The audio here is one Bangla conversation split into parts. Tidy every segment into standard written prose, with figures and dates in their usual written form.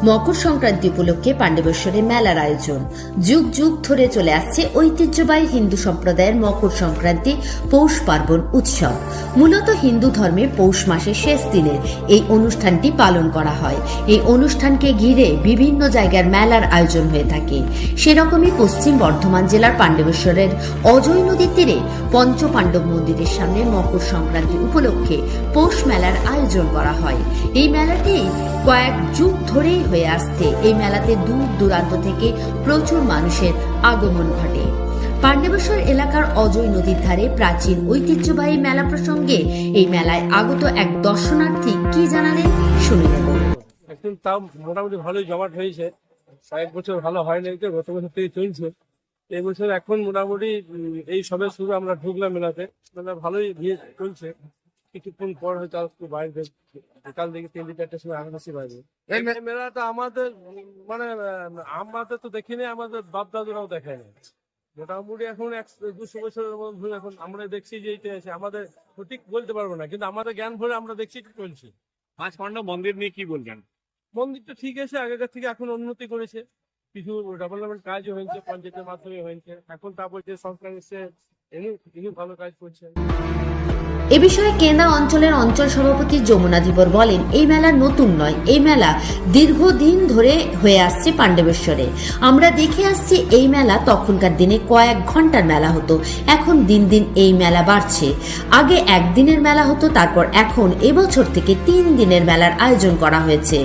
মকর সংক্রান্তি উপলক্ষে পাণ্ডবেশ্বরে মেলার আয়োজন। যুগ যুগ ধরে চলে আসছে ঐতিহ্যবাহী হিন্দু সম্প্রদায়ের মকর সংক্রান্তি পৌষ পার্বণ উৎসব। মূলত হিন্দু ধর্মে পৌষ মাসের শেষ দিনে এই অনুষ্ঠানটি পালন করা হয়। এই অনুষ্ঠানকে ঘিরে বিভিন্ন জায়গার মেলার আয়োজন হয়ে থাকে। সেরকমই পশ্চিম বর্ধমান জেলার পাণ্ডবেশ্বরের অজয় নদীর তীরে পঞ্চ পাণ্ডব মন্দিরের সামনে মকর সংক্রান্তি উপলক্ষে পৌষ মেলার আয়োজন করা হয়। এই মেলাটি কয়েক যুগ ধরেই হয়ে আসছে। এই মেলাতে দূর দূরান্ত থেকে প্রচুর মানুষের আগমন ঘটে। পাণ্ডবেশ্বর এলাকার অজয় নদীর ধারে প্রাচীন ঐতিহ্যবাহী মেলা প্রসঙ্গে এই মেলায় আগত এক দর্শনার্থী কি জানালেন শুনে নেব। এখন তাও মোটামুটি ভালোই জমাট হয়েছে। কয়েক বছর ভালো হয়নি, গত বছর থেকে চলছে। এই বছর এখন মোটামুটি এই সবে শুরু আমরা ঢুকলাম মেলাতে। মেলা ভালোই ভিড় চলছে। কিছুক্ষণ পর হয়তো একটু বাইরে বিকাল দিকে 3-4টার সময় আকাশি বাইরে। এই মেলাটা আমাদের মানে আমাদের তো দেখিনি, আমাদের বাপ দাদুরাও দেখায়নি। মোটামুটি এখন 100-200 বছরের মধ্যে এখন আমরা দেখছি যে এইটা আছে। আমাদের সঠিক বলতে পারবো না, কিন্তু আমাদের জ্ঞান ভরে আমরা দেখছি চলছে। পাঁচ পাণ্ডব মন্দির নিয়ে কি বলবেন? মন্দিরটা ঠিক আছে, আগেকার থেকে এখন উন্নতি করেছে। কিছু ডেভেলপমেন্ট কাজও হয়েছে, পঞ্চায়েতের মাধ্যমে হয়েছে। এখন তারপর যে সরকার এসে ইনি ভালো কাজ করছে। এ বিষয়ে কেন্দা অঞ্চলের অঞ্চল সভাপতি যমুনা ধীবর বলেন, এই মেলা নতুন নয়, এই মেলা দীর্ঘদিন ধরে হয়ে আসছে পাণ্ডবেশ্বরে। আমরা দেখে আসছি এই মেলা তখনকার দিনে কয়েক ঘন্টার মেলা হতো, এখন দিন দিন এই মেলা বাড়ছে। আগে একদিনের মেলা হতো, তারপর এখন এবছর থেকে 3 দিনের মেলার আয়োজন করা হয়েছে।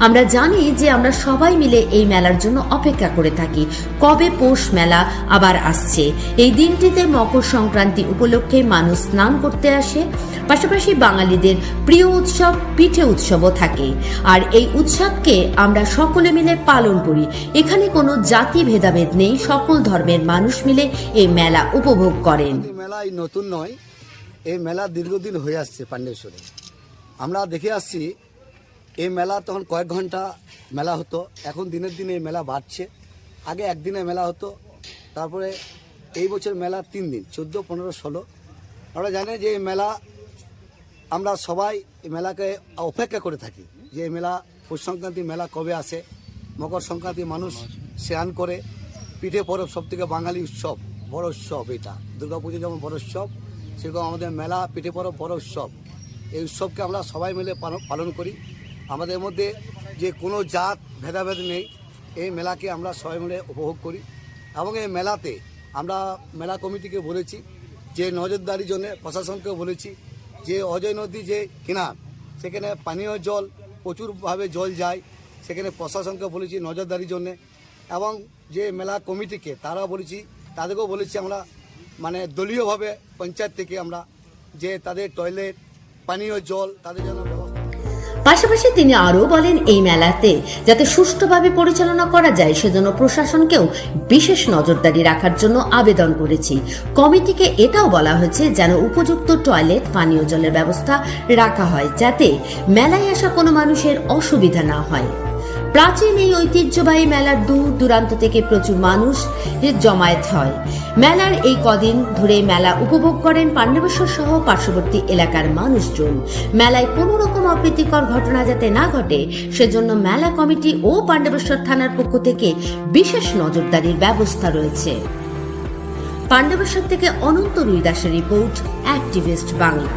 আমরা জানি যে আমরা সবাই মিলে এই মেলার জন্য অপেক্ষা করে থাকি, কবে পৌষ মেলা আবার আসছে। এই দিনটিতে মকর সংক্রান্তি উপলক্ষে মানুষ স্নান করতে আসে। পাশাপাশি বাঙালিদের প্রিয় উৎসব পিঠে উৎসবও থাকে। আর এই উৎসবকে আমরা সকলে মিলে পালন করি। এখানে কোনো জাতি ভেদাভেদ নেই, সকল ধর্মের মানুষ মিলে এই মেলা উপভোগ করেন। মেলা এই নতুন নয়, এই মেলা দীর্ঘদিন হয়ে আসছে পাণ্ডবেশ্বরে। আমরা দেখে আসছি এই মেলা তখন কয়েক ঘন্টা মেলা হতো, এখন দিনের দিনে এই মেলা বাড়ছে। আগে একদিনে মেলা হতো, তারপরে এই বছর মেলা 3 দিন, 14, 15, 16। আমরা জানি যে এই মেলা আমরা সবাই এই মেলাকে অপেক্ষা করে থাকি যে এই মেলা পৌষ সংক্রান্তি মেলা কবে আসে। মকর সংক্রান্তি মানুষ স্নান করে, পিঠে পরব সব থেকে বাঙালি উৎসব, বড় উৎসব এটা। দুর্গাপুজো যেমন বড় উৎসব, সেরকম আমাদের মেলা পিঠে পরব বড় উৎসব। এই উৎসবকে আমরা সবাই মিলে পালন করি। আমাদের মধ্যে যে কোনো জাত ভেদাভেদ নেই, এই মেলাকে আমরা সবাই মিলে উপভোগ করি। এবং এই মেলাতে আমরা মেলা কমিটিকে বলেছি যে নজরদারির জন্য, প্রশাসনকেও বলেছি যে অজয় নদী যে কিনার, সেখানে পানীয় জল প্রচুরভাবে জল যায়, সেখানে প্রশাসনকে বলেছি নজরদারির জন্যে। এবং যে মেলা কমিটিকে তারা বলেছি, তাদেরকেও বলেছি আমরা মানে দলীয়ভাবে পঞ্চায়েত থেকে আমরা যে তাদের টয়লেট পানীয় জল তাদের জন্য ব্যবস্থা। পাশাপাশি তিনি আরও বলেন, এই মেলাতে যাতে সুষ্ঠুভাবে পরিচালনা করা যায় সেজন্য প্রশাসনকেও বিশেষ নজরদারি রাখার জন্য আবেদন করেছি। কমিটিকে এটাও বলা হয়েছে যেন উপযুক্ত টয়লেট পানীয় জলের ব্যবস্থা রাখা হয়, যাতে মেলায় আসা কোনো মানুষের অসুবিধা না হয়। প্রাচীন এই ঐতিহ্যবাহী মেলার দূর দূরান্ত থেকে প্রচুর মানুষ জমায়েত হয়। মেলার এই কদিন ধরে মেলা উপভোগ করেন পাণ্ডবেশ্বর সহ পার্শ্ববর্তী এলাকার মানুষজন। মেলায় কোনো রকম অপ্রীতিকর ঘটনা যাতে না ঘটে সেজন্য মেলা কমিটি ও পাণ্ডবেশ্বর থানার পক্ষ থেকে বিশেষ নজরদারির ব্যবস্থা রয়েছে। পাণ্ডবেশ্বর থেকে অনন্ত রুই দাসের রিপোর্ট, অ্যাক্টিভিস্ট বাংলা।